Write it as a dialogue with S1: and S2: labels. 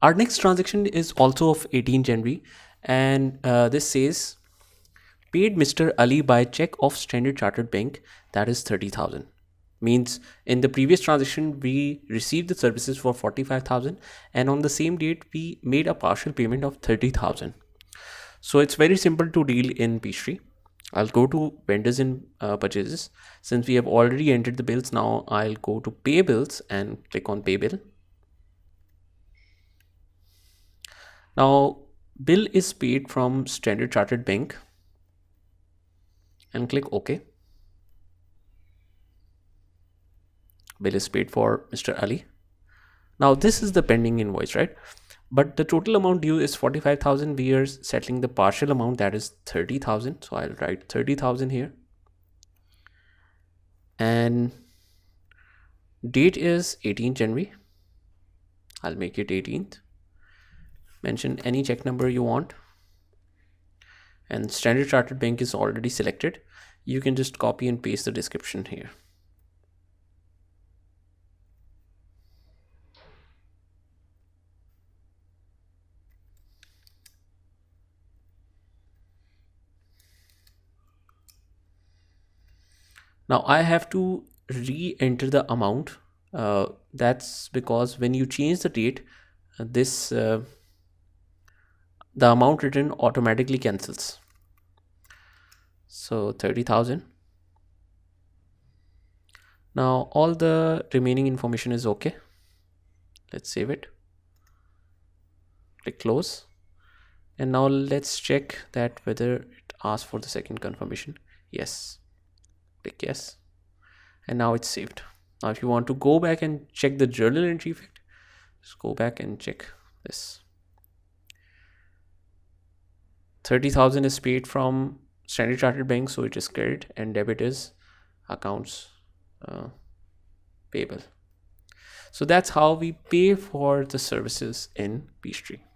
S1: Our next transaction is also of 18 January, and this says paid Mr. Ali by check of Standard Chartered Bank, that is 30,000. Means in the previous transaction we received the services for 45,000, and on the same date we made a partial payment of 30,000. So it's very simple to deal in PeachTree. I'll go to vendors and purchases. Since we have already entered the bills, now I'll go to pay bills and click on pay bill. Now bill is paid from Standard Chartered Bank and click OK. Bill is paid for Mr. Ali. Now this is the pending invoice, right? But the total amount due is 45,000. We are settling the partial amount, that is 30,000. So I'll write 30,000 here. And date is 18th January. I'll make it 18th. Mention any check number you want. And Standard Chartered Bank is already selected. You can just copy and paste the description here. Now I have to re-enter the amount. That's because when you change the date, the amount written automatically cancels. So 30,000. Now all the remaining information is okay. Let's save it. Click close. And now let's check that whether it asks for the second confirmation. Yes. Click yes. And now it's saved. Now if you want to go back and check the journal entry effect, just go back and check this. 30,000 is paid from Standard Chartered Bank, so it is credit, and debit is accounts payable. So that's how we pay for the services in PeachTree.